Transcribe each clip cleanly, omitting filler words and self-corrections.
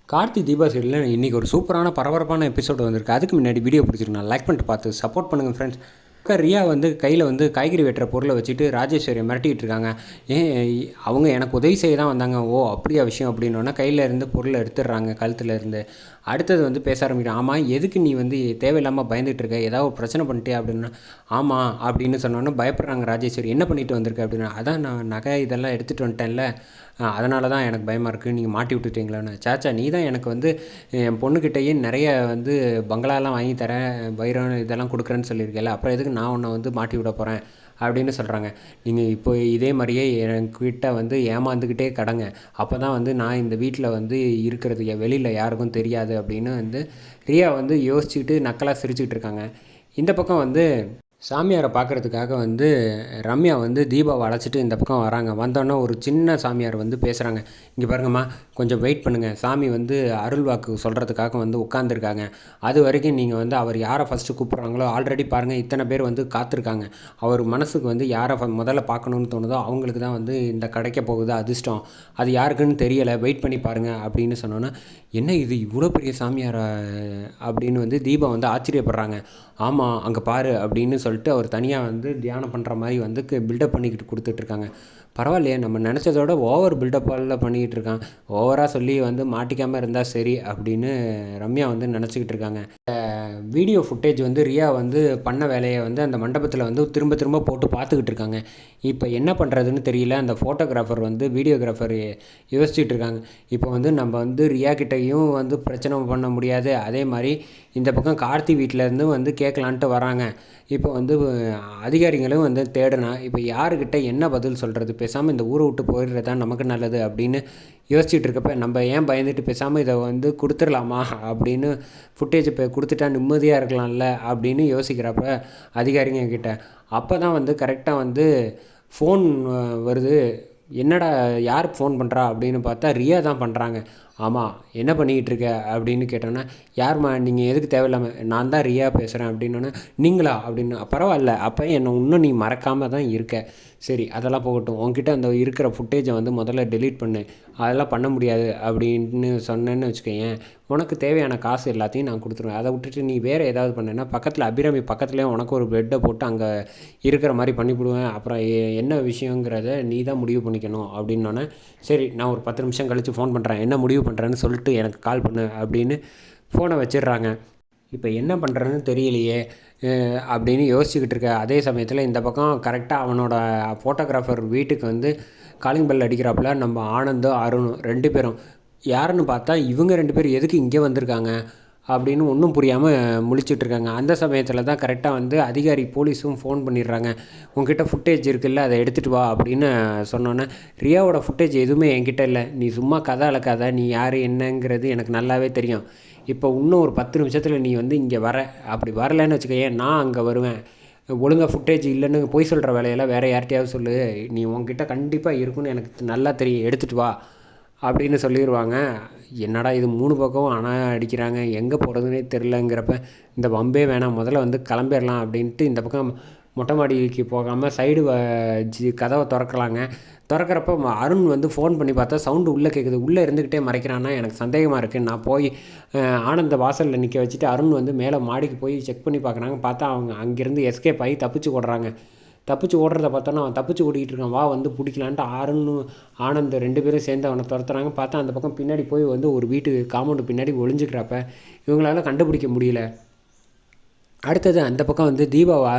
கார்த்தி தீபா சீரியலில் இன்றைக்கி ஒரு சூப்பரான பரபரப்பான எபிசோடு வந்திருக்கு. அதுக்கு முன்னாடி வீடியோ பிடிச்சிருக்கு, நான் லைக் பண்ணிட்டு பார்த்து சப்போர்ட் பண்ணுங்கள் ஃப்ரெண்ட்ஸ். ரியா வந்து கையில் வந்து காய்கறி வெட்டுற பொருளை வச்சுட்டு ராஜேஸ்வரியை மிரட்டிகிட்டு இருக்காங்க. ஏன் அவங்க எனக்கு உதவி செய்ய தான் வந்தாங்க, ஓ அப்படியா விஷயம் அப்படின்னோன்னா கையில் இருந்து பொருளை எடுத்துடுறாங்க கழுத்தில் இருந்து. அடுத்தது வந்து பேச ஆரம்பிக்கிறேன், ஆமாம் எதுக்கு நீ வந்து தேவையில்லாமல் பயந்துட்டு இருக்க, ஏதாவது ஒரு பிரச்சனை பண்ணிட்டே அப்படின்னா. ஆமாம் அப்படின்னு சொன்னோன்னே பயப்படுறாங்க ராஜேஸ்வரி. என்ன பண்ணிட்டு வந்திருக்க அப்படின்னா, அதான் நான் நகை இதெல்லாம் எடுத்துகிட்டு வந்துட்டேன்ல, அதனால தான் எனக்கு பயமாக இருக்குது, நீங்கள் மாட்டி விட்டுட்டீங்களான்னு. சாச்சா நீ தான் எனக்கு வந்து என் பொண்ணுக்கிட்டேயே நிறைய வந்து பங்களாலாம் வாங்கி தரேன், வைரம் இதெல்லாம் கொடுக்குறேன்னு சொல்லியிருக்கேன்ல, அப்புறம் எதுக்கு நான் உன்னை வந்து மாட்டி விட போகிறேன் அப்படின்னு சொல்கிறாங்க. நீங்கள் இப்போ இதே மாதிரியே என்கிட்ட வந்து ஏமாந்துக்கிட்டே கடங்க, அப்போ தான் வந்து நான் இந்த வீட்டில் வந்து இருக்கிறது வெளியில் யாருக்கும் தெரியாது அப்படின்னு வந்து ரியா வந்து யோசிச்சுக்கிட்டு நக்கலாக சிரிச்சுக்கிட்டு இருக்காங்க. இந்த பக்கம் வந்து சாமியாரை பார்க்குறதுக்காக வந்து ரம்யா வந்து தீபாவை அழைச்சிட்டு இந்த பக்கம் வராங்க. வந்தோன்னே ஒரு சின்ன சாமியார் வந்து பேசுகிறாங்க. இங்கே பாருங்கம்மா, கொஞ்சம் வெயிட் பண்ணுங்கள், சாமி வந்து அருள் வாக்கு சொல்கிறதுக்காக வந்து உட்காந்துருக்காங்க. அது வரைக்கும் நீங்கள் வந்து அவர் யாரை ஃபஸ்ட்டு கூப்பிட்றாங்களோ, ஆல்ரெடி பாருங்கள் இத்தனை பேர் வந்து காத்திருக்காங்க. அவர் மனசுக்கு வந்து யாரை முதல்ல பார்க்கணுன்னு தோணுதோ அவங்களுக்கு தான் வந்து இந்த கிடைக்க போகுது அதிர்ஷ்டம், அது யாருக்குன்னு தெரியலை, வெயிட் பண்ணி பாருங்கள் அப்படின்னு சொன்னோன்னே, என்ன இது இவ்வளோ பெரிய சாமியாரா அப்படின்னு வந்து தீபா வந்து ஆச்சரியப்படுறாங்க. ஆமாம் அங்கே பாரு அப்படின்னு சொல்லிட்டு அவர் தனியாக வந்து தியானம் பண்ணுற மாதிரி வந்து பில்டப் பண்ணிக்கிட்டு கொடுத்துட்ருக்காங்க. பரவாயில்லையே, நம்ம நினச்சதோட ஓவர் பில்டப்பால் பண்ணிக்கிட்டு இருக்கான், ஓவராக சொல்லி வந்து மாட்டிக்காமல் இருந்தால் சரி அப்படின்னு ரம்யா வந்து நினச்சிக்கிட்டு இருக்காங்க. வீடியோ ஃபுட்டேஜ் வந்து ரியா வந்து பண்ண வேலையை வந்து அந்த மண்டபத்தில் வந்து திரும்ப திரும்ப போட்டு பார்த்துக்கிட்டு இருக்காங்க. இப்போ என்ன பண்ணுறதுன்னு தெரியல. அந்த ஃபோட்டோகிராஃபர் வந்து வீடியோகிராஃபர் யோசிச்சுட்டு இருக்காங்க. இப்போ வந்து நம்ம வந்து ரியா கிட்டேயும் வந்து பிரச்சனை பண்ண முடியாது, அதே மாதிரி இந்த பக்கம் கார்த்தி வீட்டிலேருந்து வந்து கேட்கலான்ட்டு வராங்க. இப்போ வந்து அதிகாரிகளும் வந்து தேடினா இப்போ யாருக்கிட்ட என்ன பதில் சொல்கிறது, பேசாமல் இந்த ஊரை விட்டு போயிடுறது தான் நமக்கு நல்லது அப்படின்னு யோசிச்சுட்டு இருக்கப்ப, நம்ம ஏன் பயந்துட்டு பேசாமல் இதை வந்து கொடுத்துடலாமா அப்படின்னு, ஃபுட்டேஜ் இப்போ கொடுத்துட்டா நிம்மதியாக இருக்கலாம்ல அப்படின்னு யோசிக்கிறப்ப அதிகாரிங்க கிட்ட அப்போ தான் வந்து கரெக்டாக வந்து ஃபோன் வருது. என்னடா யார் ஃபோன் பண்ணுறா அப்படின்னு பார்த்தா ரியா தான் பண்ணுறாங்க. ஆமாம் என்ன பண்ணிக்கிட்டு இருக்க அப்படின்னு கேட்டோன்னே, யார்மா நீங்கள் எதுக்கு தேவையில்லாமல், நான் தான் ரியா பேசுகிறேன் அப்படின்னோன்னே, நீங்களா அப்படின்னு, பரவாயில்ல அப்போ என்னை இன்னும் நீ மறக்காமல் தான் இருக்க, சரி அதெல்லாம் போகட்டும், உன்கிட்ட அந்த இருக்கிற ஃபுட்டேஜை வந்து முதல்ல டெலீட் பண்ணு, அதெல்லாம் பண்ண முடியாது அப்படின்னு சொன்னேன்னு வச்சுக்கோயேன், உனக்கு தேவையான காசு எல்லாத்தையும் நான் கொடுத்துருவேன், அதை விட்டுட்டு நீ வேறு ஏதாவது பண்ணேன்னா பக்கத்தில் அபிராமி பக்கத்துலேயே உனக்கு ஒரு பெட்டை போட்டு அங்கே இருக்கிற மாதிரி பண்ணிவிடுவேன், அப்புறம் என்ன விஷயங்கிறத நீ தான் முடிவு பண்ணிக்கணும் அப்படின்னோடனே, சரி நான் ஒரு 10 நிமிஷம் கழித்து ஃபோன் பண்ணுறேன், என்ன முடிவு பண்ணுறேன்னு சொல்லிட்டு எனக்கு கால் பண்ணு அப்படின்னு ஃபோனை வச்சிடுறாங்க. இப்போ என்ன பண்ணுறதுன்னு தெரியலையே அப்படின்னு யோசிச்சுக்கிட்டு இருக்க அதே சமயத்தில் இந்த பக்கம் கரெக்டாக அவனோட ஃபோட்டோகிராஃபர் வீட்டுக்கு வந்து காலிங் பெல் அடிக்கிறாப்புல நம்ம ஆனந்தும் அருணும் 2 பேரும். யாருன்னு பார்த்தா இவங்க 2 பேர் எதுக்கு இங்கே வந்திருக்காங்க அப்படின்னு ஒன்றும் புரியாமல் முழிச்சிட்ருக்காங்க. அந்த சமயத்தில் தான் கரெக்டாக வந்து அதிகாரி போலீஸும் ஃபோன் பண்ணிடுறாங்க. உங்ககிட்ட ஃபுட்டேஜ் இருக்குல்ல, அதை எடுத்துகிட்டு வா அப்படின்னு சொன்னோன்னே, ரியாவோட ஃபுட்டேஜ் எதுவுமே என்கிட்ட இல்லை, நீ சும்மா கதை அளக்காத, நீ யார் என்னங்கிறது எனக்கு நல்லாவே தெரியும், இப்போ இன்னும் ஒரு 10 நிமிஷத்தில் நீ வந்து இங்கே வர, அப்படி வரலைன்னு வச்சுக்கேன் நான் அங்கே வருவேன், ஒழுங்காக ஃபுட்டேஜ் இல்லைன்னு பொய் சொல்கிற வேலையெல்லாம் வேறு யார்கிட்டையாவது சொல்லு, நீ உங்ககிட்ட கண்டிப்பாக இருக்குன்னு எனக்கு நல்லா தெரியும், எடுத்துகிட்டு வா அப்படின்னு சொல்லிடுவாங்க. என்னடா இது 3 பக்கம் ஆனால் அடிக்கிறாங்க, எங்கே போகிறதுனே தெரிலங்கிறப்ப இந்த வம்பே வேணாம், முதல்ல வந்து கிளம்பிடலாம் அப்படின்ட்டு இந்த பக்கம் மொட்டை மாடிக்கு போகாமல் சைடு கதவை திறக்கலாங்க. திறக்கிறப்ப அருண் வந்து ஃபோன் பண்ணி பார்த்தா சவுண்டு உள்ளே கேட்குது, உள்ளே இருந்துக்கிட்டே மறைக்கிறான்னா எனக்கு சந்தேகமாக இருக்குது. நான் போய் ஆனந்த வாசலில் நிற்க வச்சுட்டு அருண் வந்து மேலே மாடிக்கு போய் செக் பண்ணி பார்க்குறாங்க. பார்த்தா அவங்க அங்கேருந்து எஸ்கேப் ஆகி தப்பிச்சு ஓடுறாங்க. தப்பிச்சு ஓடுறத பார்த்தோன்னா அவன் தப்பிச்சு ஓடிக்கிட்டு இருக்கான், வா வந்து பிடிக்கலான்ட்டு அருணும் ஆனந்த் 2 பேரும் சேர்ந்து அவனை துரத்துறாங்க. பார்த்தா அந்த பக்கம் பின்னாடி போய் வந்து ஒரு வீட்டு காம்பவுண்டு பின்னாடி ஒளிஞ்சிக்கிறப்ப இவங்களால கண்டுபிடிக்க முடியல. அடுத்தது அந்த பக்கம் வந்து தீபாவா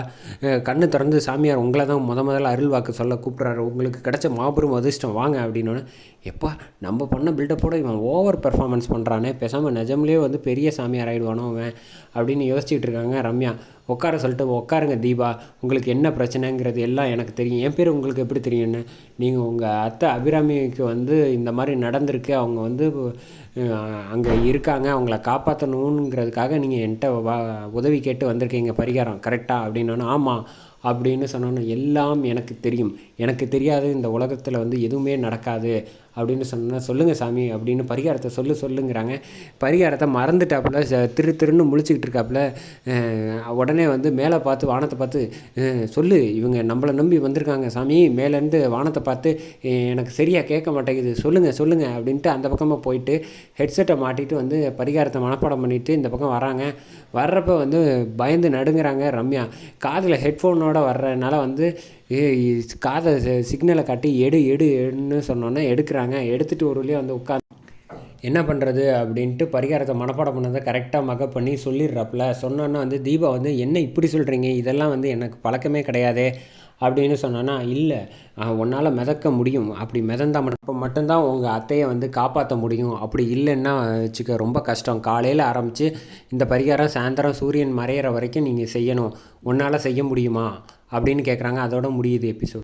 கண்ணு திறந்து, சாமியார் உங்களை தான் முதல்ல அருள் வாக்கு சொல்ல கூப்பிட்றாரு, உங்களுக்கு கிடச்ச மாபெரும் அதிர்ஷ்டம் வாங்க அப்படின்னோடனே, எப்பா நம்ம பண்ண பில்டப்போட இவன் ஓவர் பெர்ஃபார்மன்ஸ் பண்ணுறானே, பேசாமல் நிஜம்லேயே வந்து பெரிய சாமியார் ஆகிடுவானோ அவன் அப்படின்னு யோசிச்சுட்டு இருக்காங்க. ரம்யா உட்கார சொல்லிட்டு, உட்காருங்க தீபா, உங்களுக்கு என்ன பிரச்சனைங்கிறது எல்லாம் எனக்கு தெரியும், என் பேர் உங்களுக்கு எப்படி தெரியும்னு, நீங்கள் உங்கள் அத்தை அபிராமிக்கு வந்து இந்த மாதிரி நடந்திருக்கு, அவங்க வந்து அங்கே இருக்காங்க, அவங்கள காப்பாற்றணுங்கிறதுக்காக நீங்கள் என்கிட்ட உதவி கேட்டு வந்திருக்கீங்க, பரிகாரம் கரெக்டாக அப்படின்னோன்னு, ஆமாம் அப்படின்னு சொன்னோன்னு, எல்லாம் எனக்கு தெரியும், எனக்கு தெரியாது இந்த உலகத்தில் வந்து எதுவுமே நடக்காது அப்படின்னு சொல்லுங்கள் சாமி அப்படின்னு பரிகாரத்தை சொல்லுங்கிறாங்க. பரிகாரத்தை மறந்துட்டாப்புல திருன்னு முழிச்சிக்கிட்டு இருக்காப்புல. உடனே வந்து மேலே பார்த்து வானத்தை பார்த்து சொல்லு, இவங்க நம்மளை நம்பி வந்திருக்காங்க சாமி, மேலேருந்து வானத்தை பார்த்து எனக்கு சரியாக கேட்க மாட்டேங்குது, சொல்லுங்கள் அப்படின்ட்டு அந்த பக்கமாக போயிட்டு ஹெட்செட்டை மாட்டிட்டு வந்து பரிகாரத்தை மனப்பாடம் பண்ணிவிட்டு இந்த பக்கம் வராங்க. வர்றப்ப வந்து பயந்து நடுங்கிறாங்க ரம்யா. காதில் ஹெட்ஃபோனோட வர்றதுனால வந்து காதை சிக்னலை காட்டி எடுன்னு சொன்னோன்னே எடுக்கிறாங்க. எடுத்துகிட்டு ஒரு வழியாக வந்து உட்காந்து என்ன பண்ணுறது அப்படின்ட்டு பரிகாரத்தை மனப்பாடம் பண்ணதை கரெக்டாக மக்கப் பண்ணி சொல்லிடுறாப்புல. சொன்னோன்னா வந்து தீபா வந்து என்ன இப்படி சொல்கிறீங்க, இதெல்லாம் வந்து எனக்கு பழக்கமே கிடையாதே அப்படின்னு சொன்னோன்னா, இல்லை உன்னால் மிதக்க முடியும், அப்படி மிதந்தா மட்டும்தான் உங்கள் அத்தையை வந்து காப்பாற்ற முடியும், அப்படி இல்லைன்னா வச்சுக்க ரொம்ப கஷ்டம். காலையில் ஆரம்பித்து இந்த பரிகாரம் சாயந்தரம் சூரியன் மறையிற வரைக்கும் நீங்கள் செய்யணும், உன்னால் செய்ய முடியுமா அப்படின்னு கேட்குறாங்க. அதோட முடியுது எபிசோட்.